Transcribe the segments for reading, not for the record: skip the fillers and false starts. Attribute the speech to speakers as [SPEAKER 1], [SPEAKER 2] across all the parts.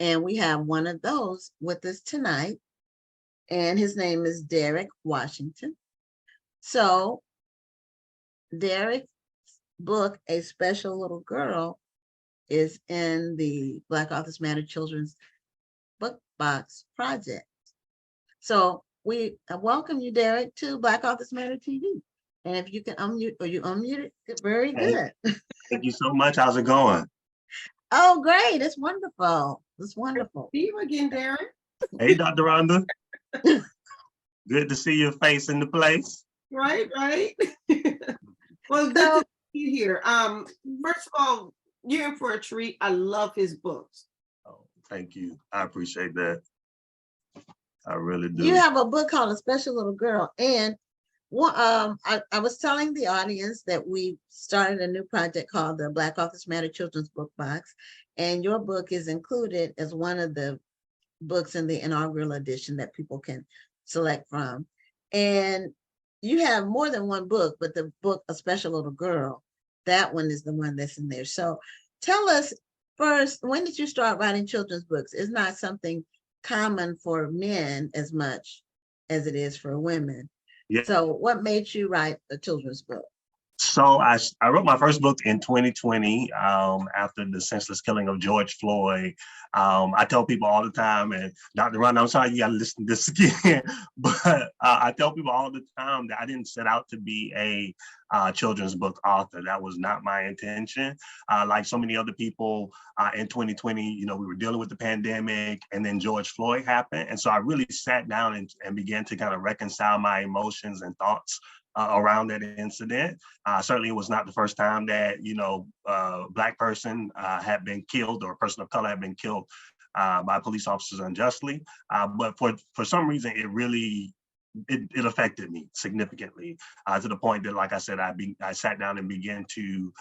[SPEAKER 1] And we have one of those with us tonight, and his name is Derrick Washington. So, Derrick's book, A Special Little Girl, is in the Black Authors Matter Children's Book Box Project. So, we welcome you, Derrick, to Black Authors Matter TV. And if you can unmute, or you unmuted, very
[SPEAKER 2] Hey,
[SPEAKER 1] good.
[SPEAKER 2] thank you so much. How's it going?
[SPEAKER 1] Oh, great. It's wonderful. It's wonderful.
[SPEAKER 3] See you again, Derrick.
[SPEAKER 2] Hey, Dr. Rhonda. Good to see your face in the place.
[SPEAKER 3] Right. Well, good
[SPEAKER 1] So,
[SPEAKER 3] to see you here. First of all, you're in for a treat. I love his books.
[SPEAKER 2] Oh, thank you. I appreciate that. I really
[SPEAKER 1] you
[SPEAKER 2] do.
[SPEAKER 1] have a book called A Special Little Girl. And I was telling the audience that we started a new project called the Black Authors Matter Children's Book Box. And your book is included as one of the books in the inaugural edition that people can select from. And you have more than one book, but the book, A Special Little Girl, that one is the one that's in there. So tell us first, when did you start writing children's books? It's not something common for men as much as it is for women.
[SPEAKER 2] Yeah.
[SPEAKER 1] So what made you write a children's book?
[SPEAKER 2] So I wrote my first book in 2020 after the senseless killing of George Floyd. I tell people all the time, and Dr. Ron, I'm sorry you got to listen to this again, but I tell people all the time that I didn't set out to be a children's book author. That was not my intention. Like so many other people in 2020, you know, we were dealing with the pandemic, and then George Floyd happened. And so I really sat down and began to kind of reconcile my emotions and thoughts around that incident. Certainly, it was not the first time that, you know, a Black person had been killed, or a person of color had been killed by police officers unjustly. But for some reason, it affected me significantly to the point that, like I said, I sat down and began to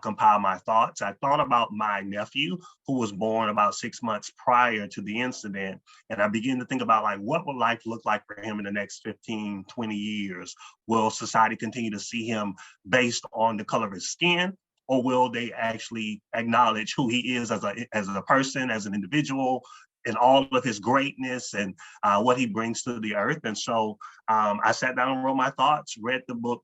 [SPEAKER 2] compile my thoughts. I thought about my nephew, who was born about 6 months prior to the incident. And I began to think about, like, what will life look like for him in the next 15, 20 years? Will society continue to see him based on the color of his skin? Or will they actually acknowledge who he is as a person, as an individual, and all of his greatness and what he brings to the earth? And so I sat down and wrote my thoughts, read the book,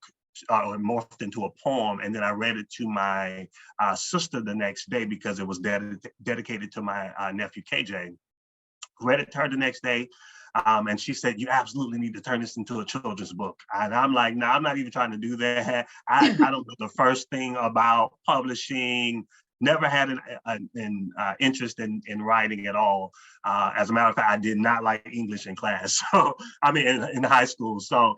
[SPEAKER 2] morphed into a poem, and then I read it to my sister the next day because it was dedicated to my nephew, KJ. Read it to her the next day. And she said, you absolutely need to turn this into a children's book. And I'm like, no, I'm not even trying to do that. I don't know the first thing about publishing, never had an interest in writing at all. As a matter of fact, I did not like English in class. So, I mean, in high school. So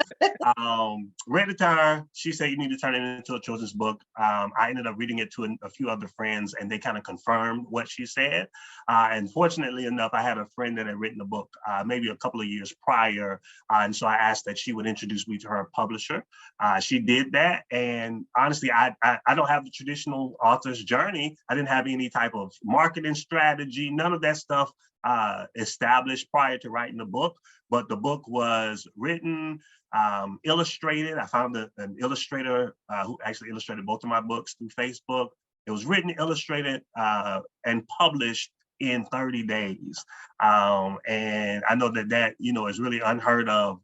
[SPEAKER 2] read it to her. She said, you need to turn it into a children's book. I ended up reading it to a few other friends, and they kind of confirmed what she said. And fortunately enough, I had a friend that had written a book maybe a couple of years prior. And so I asked that she would introduce me to her publisher. She did that. And honestly, I don't have the traditional author's journey. I didn't have any type of marketing strategy, none of that stuff established prior to writing the book. But the book was written, illustrated. I found an illustrator who actually illustrated both of my books through Facebook. It was written, illustrated, and published in 30 days. And I know that, you know, is really unheard of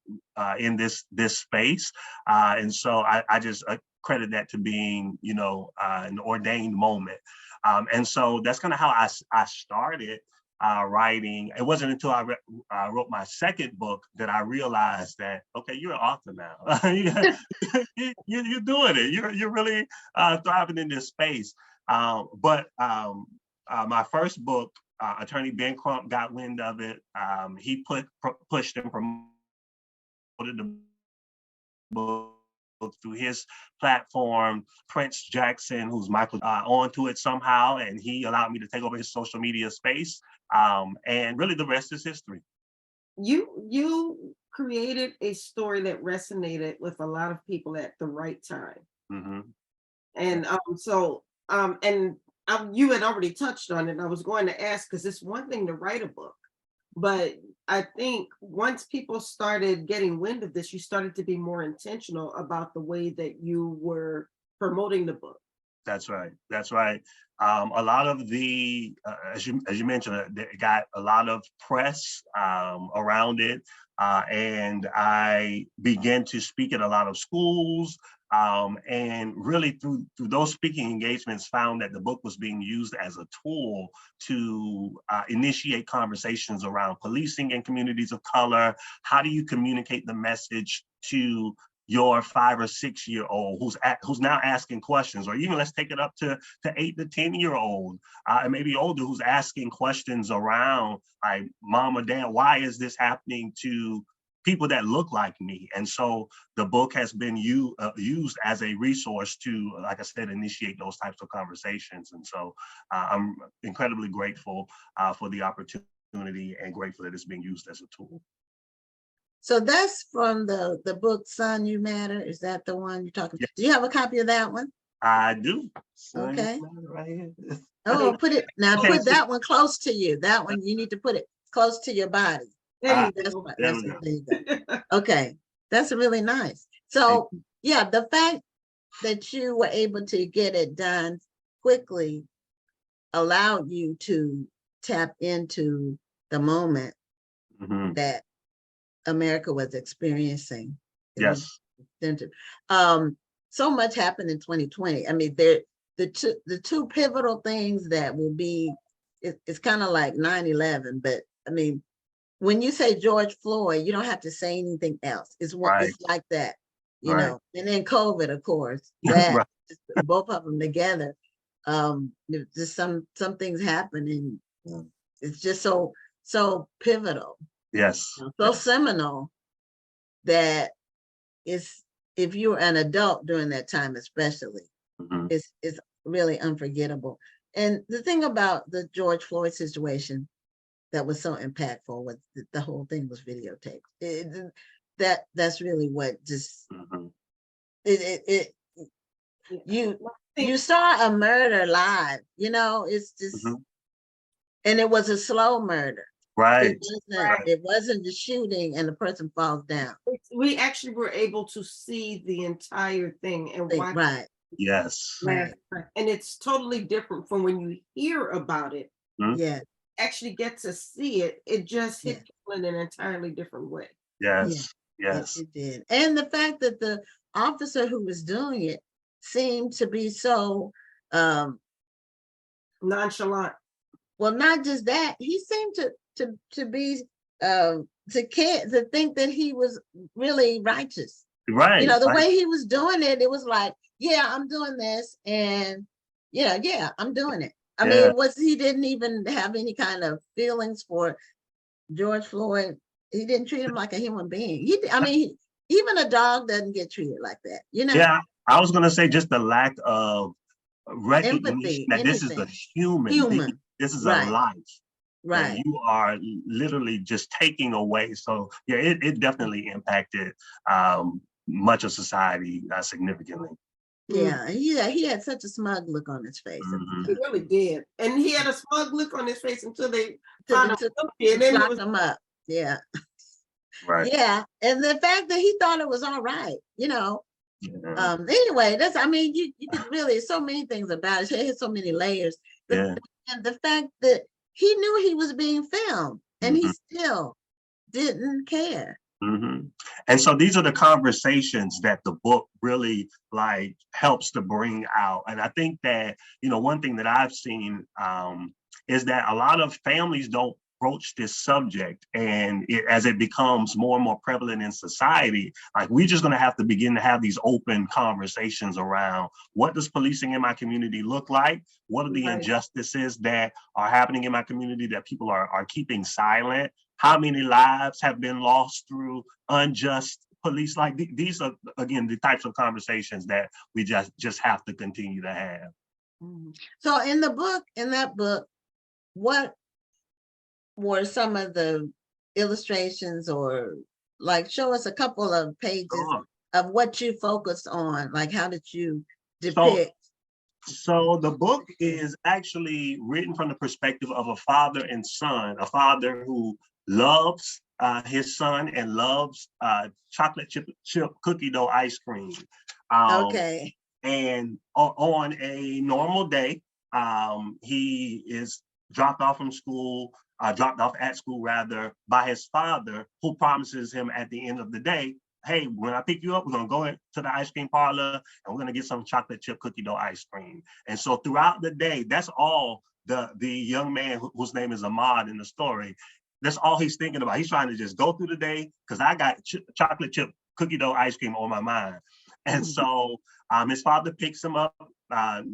[SPEAKER 2] in this space. And so I just credit that to being, you know, an ordained moment. And so that's kind of how I started writing. It wasn't until I wrote my second book that I realized that, okay, you're an author now. You're doing it. You're really thriving in this space. But my first book, Attorney Ben Crump got wind of it. He pushed and promoted the book through his platform. Prince Jackson, who's Michael, onto it somehow, and he allowed me to take over his social media space. And really, the rest is history.
[SPEAKER 3] You created a story that resonated with a lot of people at the right time.
[SPEAKER 2] Mm-hmm.
[SPEAKER 3] And you had already touched on it. I was going to ask, because it's one thing to write a book, but I think once people started getting wind of this, you started to be more intentional about the way that you were promoting the book.
[SPEAKER 2] That's right. That's right. A lot of the, as you mentioned, it got a lot of press around it, and I began to speak at a lot of schools, and really through those speaking engagements, found that the book was being used as a tool to initiate conversations around policing in communities of color. How do you communicate the message to your 5 or 6 year old who's now asking questions, or even let's take it up to 8 to 10 year old, and maybe older, who's asking questions around like, mom or dad, why is this happening to people that look like me? And so the book has been used as a resource to, like I said, initiate those types of conversations. And so I'm incredibly grateful for the opportunity, and grateful that it's being used as a tool.
[SPEAKER 1] So that's from the book Son You Matter. Is that the one you're talking?
[SPEAKER 2] Yeah.
[SPEAKER 1] Do you have a copy of that one?
[SPEAKER 2] I do.
[SPEAKER 1] Okay.
[SPEAKER 2] Right here.
[SPEAKER 1] Oh, put
[SPEAKER 2] Okay.
[SPEAKER 1] that one close to you. That one, you need to put it close to your body.
[SPEAKER 3] There you
[SPEAKER 1] That's
[SPEAKER 3] go.
[SPEAKER 1] what,
[SPEAKER 2] There
[SPEAKER 1] that's
[SPEAKER 2] we
[SPEAKER 1] what, there you go. Okay, that's really nice. So yeah, the fact that you were able to get it done quickly allowed you to tap into the moment
[SPEAKER 2] Mhm.
[SPEAKER 1] that America was experiencing. It was
[SPEAKER 2] Yes.
[SPEAKER 1] extensive. So much happened in 2020. I mean, the two pivotal things that will be, it's kind of like 9/11, but I mean, when you say George Floyd, you don't have to say anything else. It's what
[SPEAKER 2] Right.
[SPEAKER 1] it's like that, you
[SPEAKER 2] Right.
[SPEAKER 1] know. And then COVID, of course, that
[SPEAKER 2] Right.
[SPEAKER 1] just both of them together. Just some things happen, and it's just so pivotal,
[SPEAKER 2] Yes.
[SPEAKER 1] so seminal that it's, if you're an adult during that time, especially,
[SPEAKER 2] Mhm.
[SPEAKER 1] it's really unforgettable. And the thing about the George Floyd situation that was so impactful was the whole thing was videotaped. That's really what just
[SPEAKER 2] Mhm.
[SPEAKER 1] it
[SPEAKER 3] Yeah.
[SPEAKER 1] you saw a murder live, you know. It's just,
[SPEAKER 2] Mhm.
[SPEAKER 1] and it was a slow murder.
[SPEAKER 2] Right.
[SPEAKER 1] It wasn't the shooting and the person falls down.
[SPEAKER 3] We actually were able to see the entire thing and watch
[SPEAKER 1] Right,
[SPEAKER 2] Yes.
[SPEAKER 3] last time. And it's totally different from when you hear about it.
[SPEAKER 2] Mhm.
[SPEAKER 1] yeah,
[SPEAKER 3] Actually get to see it. It just
[SPEAKER 1] yeah,
[SPEAKER 3] hit people in an entirely different way.
[SPEAKER 1] yeah.
[SPEAKER 2] Yes. Yes.
[SPEAKER 1] It did. And the fact that the officer who was doing it seemed to be so,
[SPEAKER 3] Nonchalant.
[SPEAKER 1] well, not just that, he seemed to be, to care, to think that he was really righteous. You
[SPEAKER 2] Right.
[SPEAKER 1] know, the
[SPEAKER 2] Right.
[SPEAKER 1] way he was doing it, it was like, yeah, I'm doing this, and yeah, I'm doing it. I
[SPEAKER 2] Yeah.
[SPEAKER 1] mean, he didn't even have any kind of feelings for George Floyd. He didn't treat him like a human being. I mean, even a dog doesn't get treated like that, you know?
[SPEAKER 2] Yeah. I was gonna say just the lack of recognition
[SPEAKER 1] Empathy,
[SPEAKER 2] that this is a
[SPEAKER 1] anything.
[SPEAKER 2] human being.
[SPEAKER 1] Human,
[SPEAKER 2] This is a
[SPEAKER 1] right,
[SPEAKER 2] life that
[SPEAKER 1] right.
[SPEAKER 2] you are literally just taking away. So yeah, it definitely impacted much of society significantly.
[SPEAKER 1] Yeah, he had such a smug look on his face at
[SPEAKER 2] Mhm.
[SPEAKER 1] the
[SPEAKER 3] He
[SPEAKER 1] time.
[SPEAKER 3] really did. And he had a smug look on his face until they
[SPEAKER 1] To
[SPEAKER 3] found him guilty. And then it
[SPEAKER 1] lock
[SPEAKER 3] was
[SPEAKER 1] him up. Yeah.
[SPEAKER 2] Right.
[SPEAKER 1] Yeah. And the fact that he thought it was all right, you know.
[SPEAKER 2] Yeah.
[SPEAKER 1] Anyway, that's, I mean, you could really, so many things about it. It had so many layers.
[SPEAKER 2] Yeah.
[SPEAKER 1] And the fact that he knew he was being filmed and he
[SPEAKER 2] Mhm.
[SPEAKER 1] still didn't care.
[SPEAKER 2] Mhm. And so these are the conversations that the book really like helps to bring out. And I think that, one thing that I've seen is that a lot of families don't broach this subject. And as it becomes more and more prevalent in society, like we're just going to have to begin to have these open conversations around what does policing in my community look like? What are the
[SPEAKER 3] right.
[SPEAKER 2] injustices that are happening in my community that people are keeping silent? How many lives have been lost through unjust police? Like these are, again, the types of conversations that we just have to continue to have.
[SPEAKER 1] So in that book, what were some of the illustrations, or like show us a couple of pages
[SPEAKER 2] Sure.
[SPEAKER 1] of what you focused on? Like, how did you
[SPEAKER 2] So,
[SPEAKER 1] depict?
[SPEAKER 2] so the book is actually written from the perspective of a father and son, a father who loves his son and loves chocolate chip cookie dough ice cream. Um,
[SPEAKER 1] Okay.
[SPEAKER 2] And on a normal day, he is dropped off from school, dropped off at school rather, by his father, who promises him at the end of the day, hey, when I pick you up, we're gonna go into the ice cream parlor and we're gonna get some chocolate chip cookie dough ice cream. And so throughout the day, that's all the young man whose name is Ahmad in the story, that's all he's thinking about. He's trying to just go through the day because I got chocolate chip cookie dough ice cream on my mind. And so his father picks him up,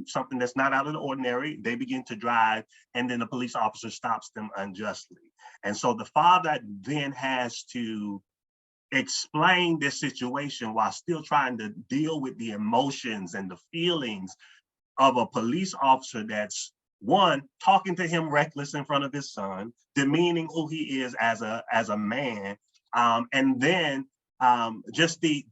[SPEAKER 2] something that's not out of the ordinary. They begin to drive, and then the police officer stops them unjustly. And so the father then has to explain this situation while still trying to deal with the emotions and the feelings of a police officer that's, one, talking to him reckless in front of his son, demeaning who he is as a man, and then just the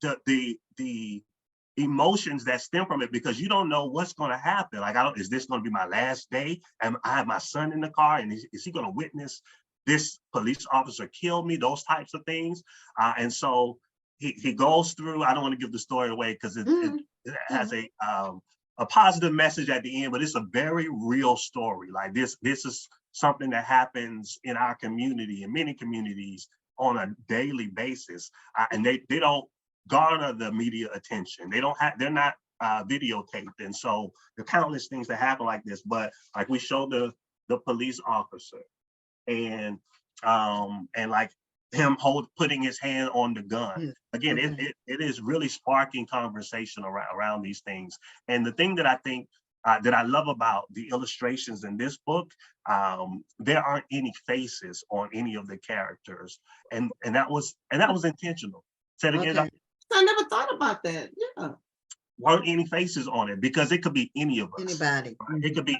[SPEAKER 2] emotions that stem from it, because you don't know what's going to happen. Like, is this going to be my last day? And I have my son in the car, and is he going to witness this police officer kill me? Those types of things. And so he goes through. I don't want to give the story away because it has a positive message at the end, but it's a very real story. Like this is something that happens in our community, in many communities, on a daily basis, and they don't garner the media attention. They're not videotaped, and so the countless things that happen like this. But like, we show the police officer, and like him putting his hand on the gun. Again, it is really sparking conversation around these things. And the thing that I think that I love about the illustrations in this book, there aren't any faces on any of the characters, and that was intentional. Say it again.
[SPEAKER 1] Okay.
[SPEAKER 3] I never thought about that. Yeah.
[SPEAKER 2] Weren't any faces on it because it could be any of us.
[SPEAKER 1] Anybody.
[SPEAKER 2] It could be.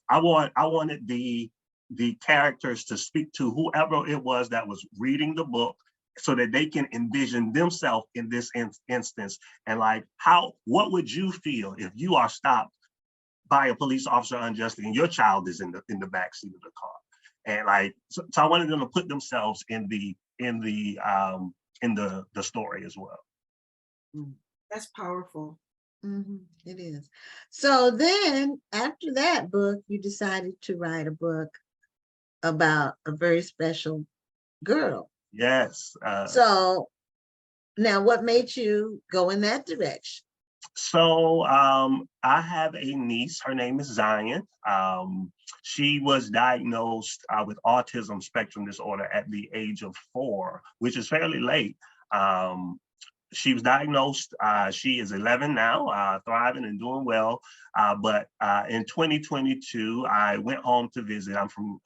[SPEAKER 2] I wanted the characters to speak to whoever it was that was reading the book, so that they can envision themselves in this instance, and like, what would you feel if you are stopped by a police officer unjustly and your child is in the back seat of the car? And like, so I wanted them to put themselves in the story as well.
[SPEAKER 3] That's powerful.
[SPEAKER 1] It is. So then after that book, you decided to write a book about a very special girl.
[SPEAKER 2] Yes.
[SPEAKER 1] So now what made you go in that direction?
[SPEAKER 2] So I have a niece. Her name is Zion. She was diagnosed with autism spectrum disorder at the age of 4, which is fairly late. She was diagnosed. She is 11 now, thriving and doing well. But in 2022, I went home to visit. I'm from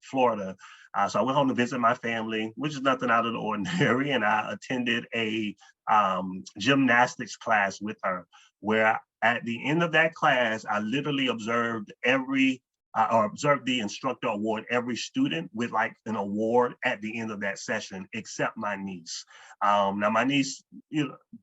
[SPEAKER 2] Florida. So I went home to visit my family, which is nothing out of the ordinary. And I attended a gymnastics class with her, where at the end of that class, I literally observed observed the instructor award every student with like an award at the end of that session, except my niece. Now my niece,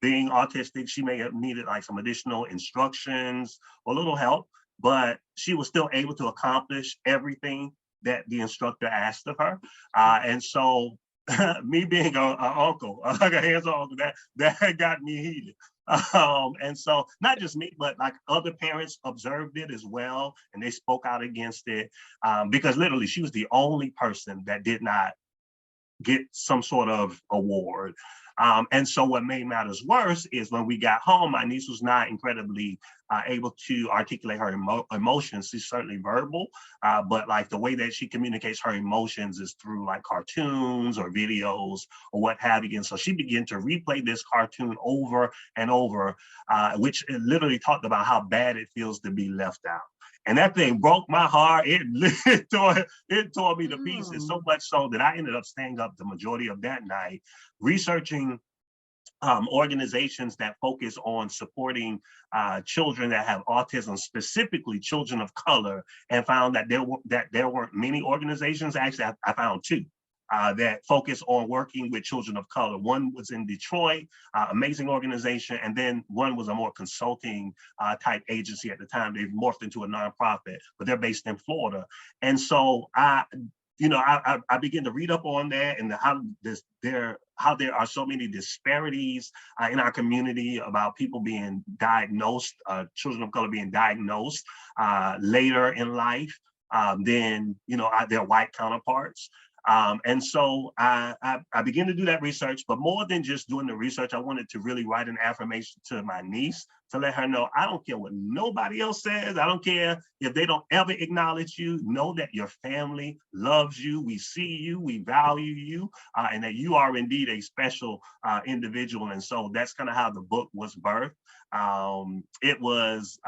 [SPEAKER 2] being autistic, she may have needed like some additional instructions or a little help, but she was still able to accomplish everything that the instructor asked of her. And so me being an uncle, like a hands-on uncle, that got me heated. And so not just me, but like other parents observed it as well, and they spoke out against it, because literally she was the only person that did not get some sort of award. And so what made matters worse is when we got home, my niece was not incredibly able to articulate her emotions. She's certainly verbal, but like the way that she communicates her emotions is through like cartoons or videos or what have you. And so she began to replay this cartoon over and over, which literally talked about how bad it feels to be left out. And that thing broke my heart. It tore me to pieces, so much so that I ended up staying up the majority of that night researching organizations that focus on supporting children that have autism, specifically children of color, and found that there weren't many organizations. Actually, I found 2. That focus on working with children of color. One was in Detroit, amazing organization, and then one was a more consulting type agency at the time. They've morphed into a nonprofit, but they're based in Florida. And so I begin to read up on that and how there are so many disparities in our community about people being diagnosed, children of color being diagnosed later in life than their white counterparts. And so I began to do that research, but more than just doing the research, I wanted to really write an affirmation to my niece to let her know, I don't care what nobody else says. I don't care if they don't ever acknowledge you. Know that your family loves you. We see you, we value you, and that you are indeed a special individual. And so that's kind of how the book was birthed. It was,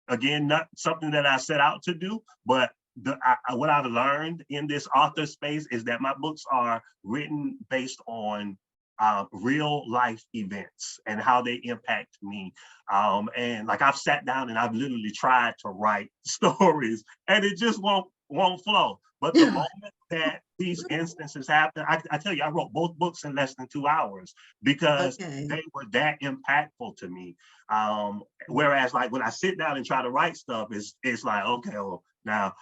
[SPEAKER 2] again, not something that I set out to do, but what I've learned in this author space is that my books are written based on real life events and how they impact me. And like I've sat down and I've literally tried to write stories and it just won't flow. But the moment that these instances happen, I tell you, I wrote both books in less than 2 hours because they were that impactful to me. Whereas like when I sit down and try to write stuff, it's like, okay, well, now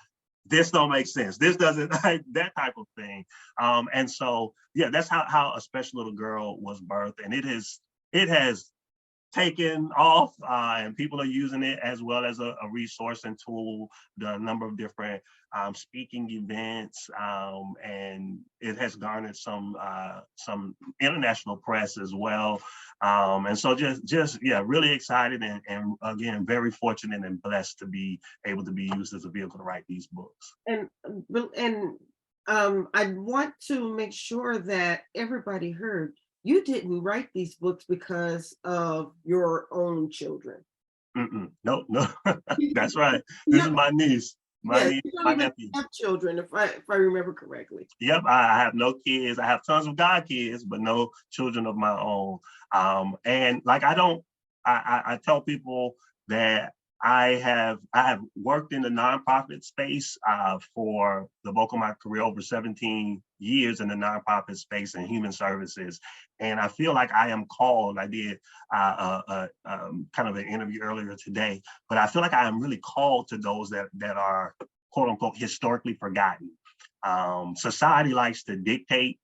[SPEAKER 2] this don't make sense. This doesn't, like that type of thing. And so, yeah, that's how A Special Little Girl was birthed. And it has taken off and people are using it as well as a resource and tool, the number of different speaking events, and it has garnered some international press as well. And so yeah, really excited and again, very fortunate and blessed to be able to be used as a vehicle to write these books.
[SPEAKER 3] And I want to make sure that everybody heard you didn't write these books because of your own children.
[SPEAKER 2] No, that's right. This is my niece,
[SPEAKER 3] you don't
[SPEAKER 2] my
[SPEAKER 3] even
[SPEAKER 2] nephew.
[SPEAKER 3] have children, if I remember correctly.
[SPEAKER 2] Yep, I have no kids. I have tons of God kids, but no children of my own. And like I tell people that I have worked in the nonprofit space for the bulk of my career, over 17 years in the nonprofit space and human services. And I feel like I am called. I did kind of an interview earlier today, but I feel like I am really called to those that are quote unquote historically forgotten. Society likes to dictate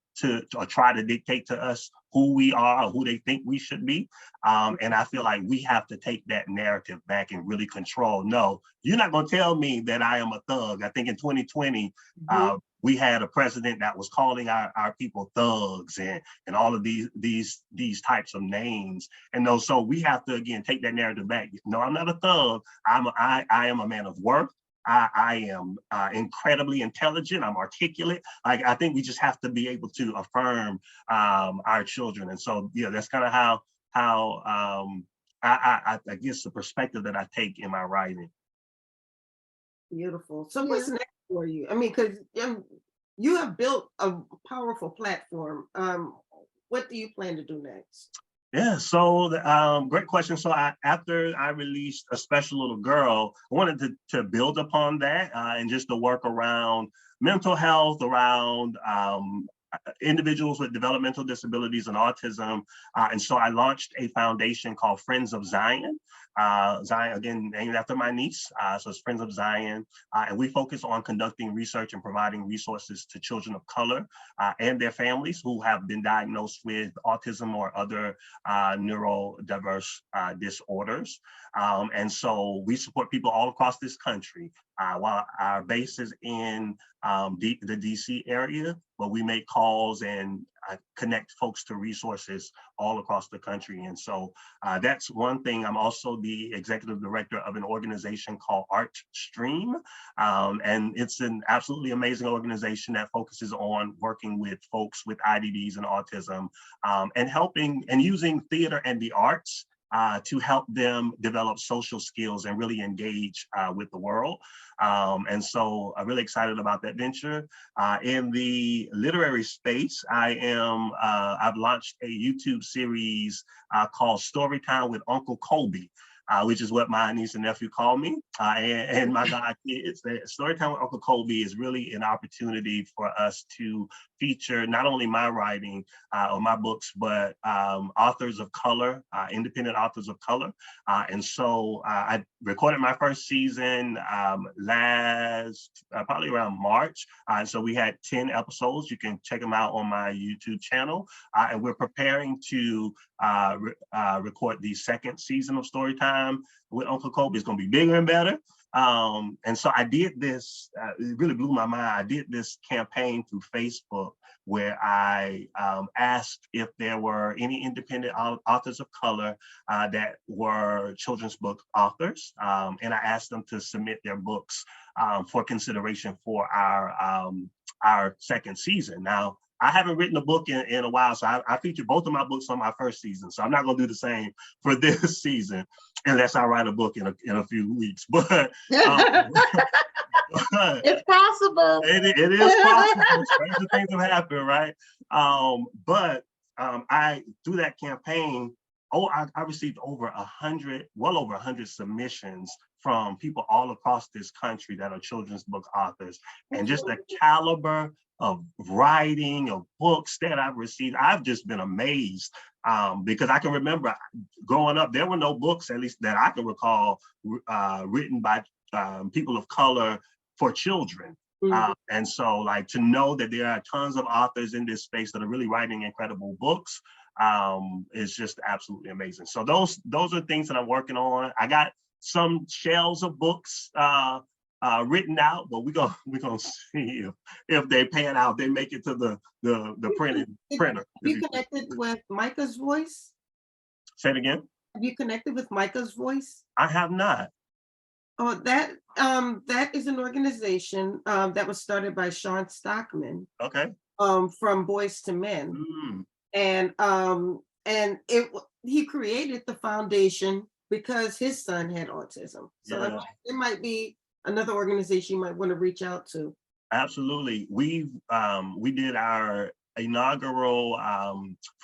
[SPEAKER 2] or try to dictate to us who we are or who they think we should be. And I feel like we have to take that narrative back and really control. No, you're not going to tell me that I am a thug. I think in 2020, we had a president that was calling our people thugs and all of these types of names. And so we have to, again, take that narrative back. No, I'm not a thug. I am a man of worth. I am incredibly intelligent. I'm articulate. I think we just have to be able to affirm our children. And so, yeah, that's kind of how I guess the perspective that I take in my writing.
[SPEAKER 3] Beautiful. So what's next for you? I mean, because you have built a powerful platform. What do you plan to do next?
[SPEAKER 2] Yeah, so great question. So after I released A Special Little Girl, I wanted to build upon that and just to work around mental health, around individuals with developmental disabilities and autism. And so I launched a foundation called Friends of Zion. Zion, again, named after my niece. So it's Friends of Zion. And we focus on conducting research and providing resources to children of color and their families who have been diagnosed with autism or other neurodiverse disorders. And so we support people all across this country. While our base is in the DC area, but we make calls and connect folks to resources all across the country. And so that's one thing. I'm also the executive director of an organization called Art Stream. And it's an absolutely amazing organization that focuses on working with folks with IDDs and autism and helping and using theater and the arts to help them develop social skills and really engage with the world. And so I'm really excited about that venture. In the literary space, I've launched a YouTube series called Storytime with Uncle Kobe. which is what my niece and nephew call me, and my godkids. Storytime with Uncle Kobe is really an opportunity for us to feature not only my writing or my books, but authors of color, independent authors of color. And so I recorded my first season last, probably around March. And so we had 10 episodes. You can check them out on my YouTube channel. And we're preparing to record the second season of Storytime with Uncle Kobe. It's going to be bigger and better. And so I did this, it really blew my mind. I did this campaign through Facebook where I asked if there were any independent authors of color that were children's book authors. And I asked them to submit their books for consideration for our second season. Now, I haven't written a book in a while, so I featured both of my books on my first season. So I'm not going to do the same for this season unless I write a book in a few weeks. But
[SPEAKER 1] it's possible.
[SPEAKER 2] It is possible. Stranger things have happened, right? But I through that campaign, I received over 100, well over 100 submissions from people all across this country that are children's book authors, and just the caliber of writing, of books that I've received, I've just been amazed because I can remember growing up, there were no books, at least that I can recall, written by people of color for children. And so like to know that there are tons of authors in this space that are really writing incredible books is just absolutely amazing. So those are things that I'm working on. I got some shelves of books written out, but we're gonna see if they pan out, they make it to the printer.
[SPEAKER 3] Have you connected with Micah's Voice?
[SPEAKER 2] Say it again.
[SPEAKER 3] Have you connected with Micah's Voice?
[SPEAKER 2] I have not.
[SPEAKER 3] Oh, that is an organization that was started by Sean Stockman.
[SPEAKER 2] Okay.
[SPEAKER 3] From Boys to Men. And he created the foundation because his son had autism. So it might be another organization you might want to reach out to.
[SPEAKER 2] Absolutely. We did our inaugural,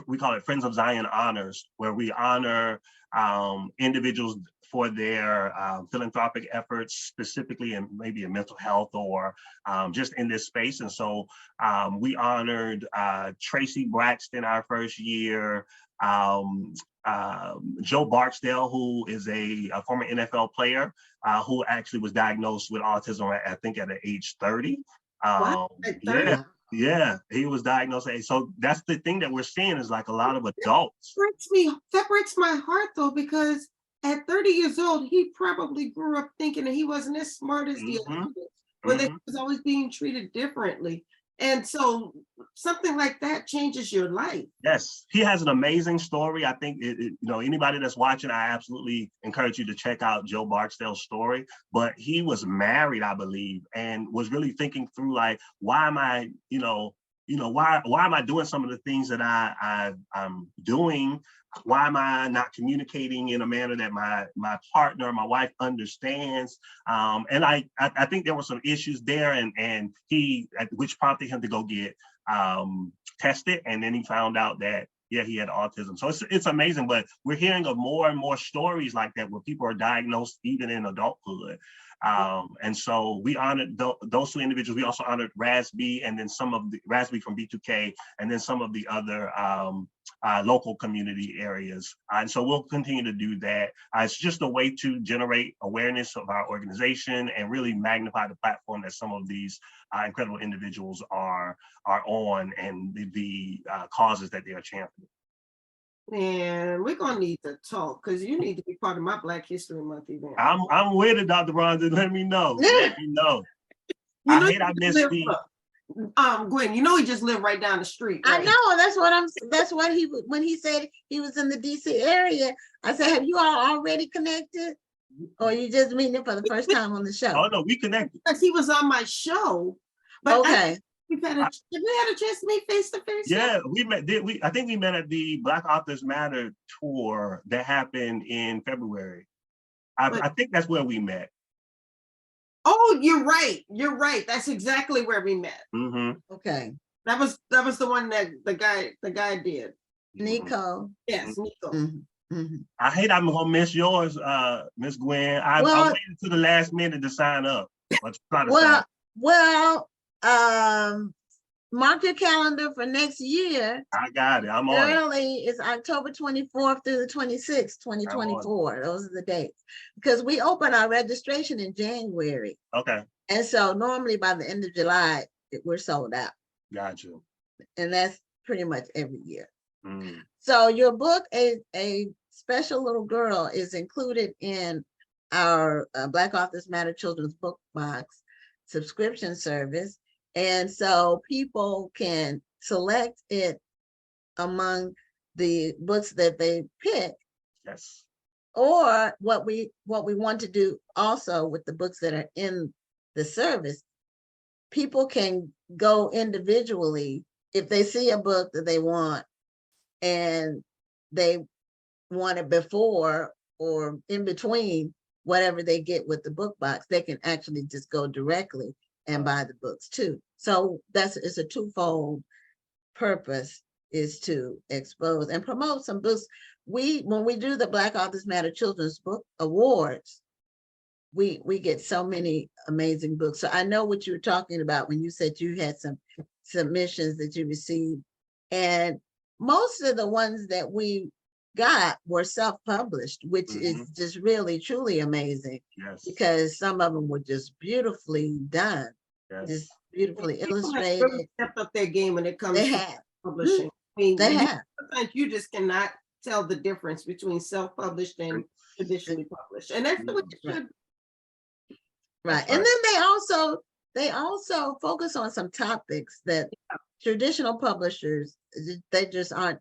[SPEAKER 2] we call it Friends of Zion Honors, where we honor individuals for their philanthropic efforts, specifically in maybe in mental health or just in this space. And so we honored Tracy Braxton our first year, Joe Barksdale, who is a former NFL player who actually was diagnosed with autism, I think at age 30.
[SPEAKER 3] Wow, at 30?
[SPEAKER 2] Yeah, he was diagnosed. So that's the thing that we're seeing is like a lot of adults.
[SPEAKER 3] That breaks my heart though, because at 30 years old, he probably grew up thinking that he wasn't as smart as the others, where they was always being treated differently. And so something like that changes your life. Yes,
[SPEAKER 2] he has an amazing story. I think anybody that's watching, I absolutely encourage you to check out Joe Barksdale's story. But he was married, I believe, and was really thinking through like, why am I, why am I doing some of the things that I'm doing? Why am I not communicating in a manner that my partner, my wife understands? And I think there were some issues there, and which prompted him to go get tested, and then he found out that he had autism. So it's amazing, but we're hearing of more and more stories like that where people are diagnosed even in adulthood. And so we honored those two individuals. We also honored Rasby, and then some of the Rasby from B2K, and then some of the other local community areas. And so we'll continue to do that. It's just a way to generate awareness of our organization and really magnify the platform that some of these incredible individuals are on, and the causes that they are championing.
[SPEAKER 3] And we're gonna need to talk because you need to be part of my Black History Month event.
[SPEAKER 2] I'm with it, Dr. Ronda. Let me know. Let me know. I missed the.
[SPEAKER 3] Gwen, he just lived right down the street. Right?
[SPEAKER 1] I know. That's what when he said he was in the DC area. I said, have you all already connected, or you just meeting him for the first time on the show?
[SPEAKER 2] Oh no, we connected.
[SPEAKER 3] Because he was on my show. But
[SPEAKER 1] okay.
[SPEAKER 3] Did we have a chance to meet face to face?
[SPEAKER 2] Yeah, we met. I think we met at the Black Authors Matter tour that happened in February. I think that's where we met.
[SPEAKER 3] Oh, you're right. You're right. That's exactly where we met.
[SPEAKER 1] Okay.
[SPEAKER 3] That was the one that the guy did.
[SPEAKER 1] Nico.
[SPEAKER 3] Yes, Nico.
[SPEAKER 1] Mhm.
[SPEAKER 2] I hate I'm gonna miss yours, Miss Gwen. I
[SPEAKER 1] Well,
[SPEAKER 2] waited to the last minute to sign up. Let's try to sign
[SPEAKER 1] well,
[SPEAKER 2] up.
[SPEAKER 1] well, mark your calendar for next year.
[SPEAKER 2] I got it. I'm on it.
[SPEAKER 1] Early is October 24th through the 26th,
[SPEAKER 2] I'm on it.
[SPEAKER 1] 2024. Those are the dates. Because we open our registration in January.
[SPEAKER 2] Okay,
[SPEAKER 1] And so normally by the end of July, we're sold out.
[SPEAKER 2] got you.
[SPEAKER 1] And that's pretty much every year.
[SPEAKER 2] Mm.
[SPEAKER 1] So your book, A Special Little Girl, is included in our Black Authors Matter Children's Book Box subscription service. And so people can select it among the books that they pick,
[SPEAKER 2] Yes.
[SPEAKER 1] or what we want to do also with the books that are in the service. People can go individually if they see a book that they want and they want it before or in between whatever they get with the book box, they can actually just go directly and buy the books too. So it's a twofold purpose, is to expose and promote some books. When we do the Black Authors Matter Children's Book Awards, we get so many amazing books. So I know what you were talking about when you said you had some submissions that you received, and most of the ones that we got were self-published, which is just really truly amazing.
[SPEAKER 2] Yes.
[SPEAKER 1] Because some of them were just beautifully done,
[SPEAKER 2] Yes.
[SPEAKER 1] just beautifully
[SPEAKER 3] People have
[SPEAKER 1] illustrated.
[SPEAKER 3] really stepped up their game when it comes
[SPEAKER 1] They
[SPEAKER 3] to
[SPEAKER 1] have.
[SPEAKER 3] publishing. I mean,
[SPEAKER 1] They have.
[SPEAKER 3] sometimes you just cannot tell the difference between self-published and traditionally published, and that's the way it should.
[SPEAKER 1] Right. And then they also focus on some topics that traditional publishers, they just aren't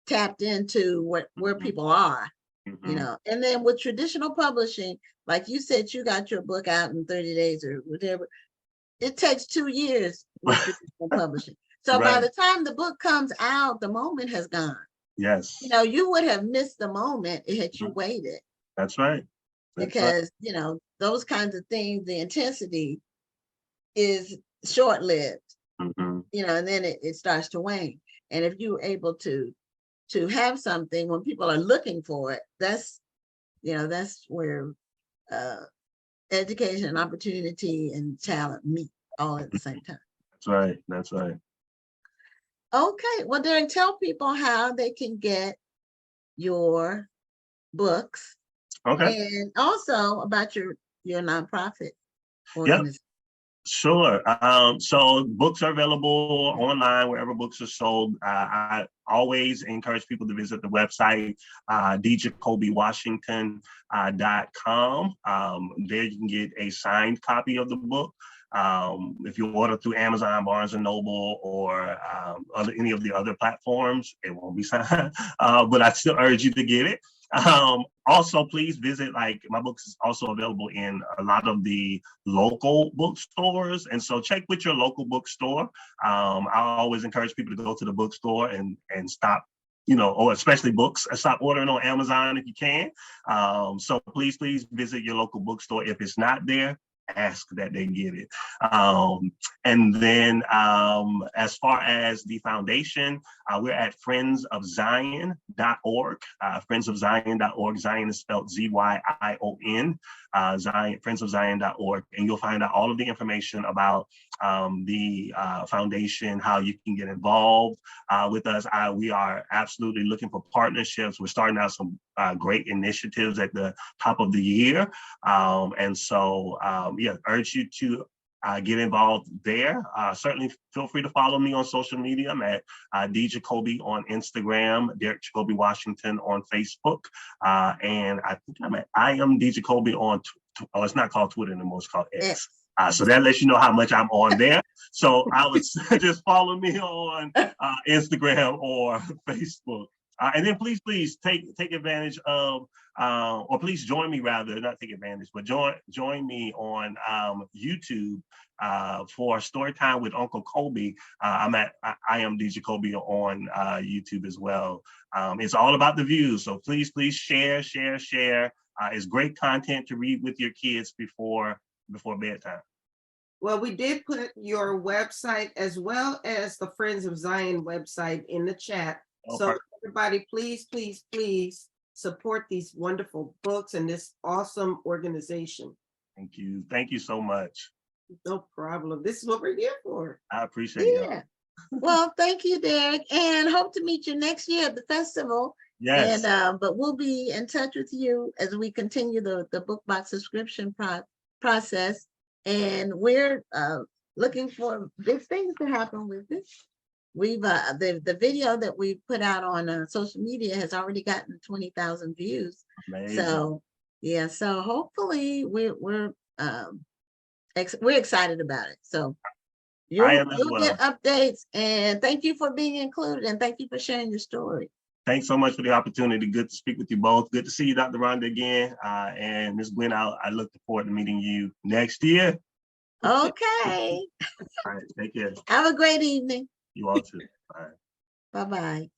[SPEAKER 1] tapped into where people are, you know. And then with traditional publishing, like you said, you got your book out in 30 days or whatever. It takes 2 years with traditional publishing. So by the time the book comes out, the moment has gone.
[SPEAKER 2] Yes.
[SPEAKER 1] You know, you would have missed the moment had you waited.
[SPEAKER 2] That's right.
[SPEAKER 1] Because, you know, those kinds of things, the intensity is short-lived, you know, and then it starts to wane. And if you're able to have something when people are looking for it, that's, you know, that's where education and opportunity and talent meet all at the same time.
[SPEAKER 2] That's right. That's right.
[SPEAKER 1] Okay. Well, Derrick, tell people how they can get your books.
[SPEAKER 2] Okay.
[SPEAKER 1] And also about your nonprofit organization.
[SPEAKER 2] Sure. So books are available online wherever books are sold. I always encourage people to visit the website, djacobywashington.com. There you can get a signed copy of the book. If you order through Amazon, Barnes & Noble, or any of the other platforms, it won't be signed, but I still urge you to get it. Also, please visit, like, my books is also available in a lot of the local bookstores. And so check with your local bookstore. I always encourage people to go to the bookstore and stop, you know, or especially books, stop ordering on Amazon if you can. So please visit your local bookstore. If it's not there, ask that they get it. And then as far as the foundation, we're at friendsofzion.org. Friendsofzion.org. Zion is spelled Z-Y-I-O-N. Zion, friendsofzion.org. And you'll find out all of the information about the foundation, how you can get involved with us. We are absolutely looking for partnerships. We're starting out some great initiatives at the top of the year. And so, urge you to get involved there. Certainly feel free to follow me on social media. I'm at djacoby on Instagram, Derrick Jacoby Washington on Facebook. And I think I'm at I am djacoby on, it's not called Twitter anymore, it's called X. So that lets you know how much I'm on there. So I would just follow me on Instagram or Facebook. And then please take advantage of, or please join me, rather, not take advantage, but join me on YouTube for Storytime with Uncle Kobe. I'm at I am djacoby on YouTube as well. It's all about the views, so please share. It's great content to read with your kids before bedtime.
[SPEAKER 3] Well, we did put your website as well as the Friends of Zion website in the chat. So perfect. Everybody, please support these wonderful books and this awesome organization.
[SPEAKER 2] Thank you. Thank you so much.
[SPEAKER 3] No problem. This is what we're here for.
[SPEAKER 2] I appreciate you.
[SPEAKER 1] Yeah. Well, thank you, Derrick, and hope to meet you next year at the festival.
[SPEAKER 2] Yes.
[SPEAKER 1] And but we'll be in touch with you as we continue the book box subscription process. And we're looking for big things to happen with this. We've the video that we put out on social media has already gotten 20,000 views.
[SPEAKER 2] Amazing.
[SPEAKER 1] So yeah, so hopefully we're excited about it. So
[SPEAKER 2] I am as
[SPEAKER 1] you'll
[SPEAKER 2] well.
[SPEAKER 1] get updates, and thank you for being included, and thank you for sharing your story.
[SPEAKER 2] Thanks so much for the opportunity. Good to speak with you both. Good to see you, Dr. Rhonda, again. And Ms. Gwen, I look forward to meeting you next year.
[SPEAKER 1] Okay.
[SPEAKER 2] All right, take care.
[SPEAKER 1] Have a great evening.
[SPEAKER 2] You all too. Bye.
[SPEAKER 1] Bye-bye.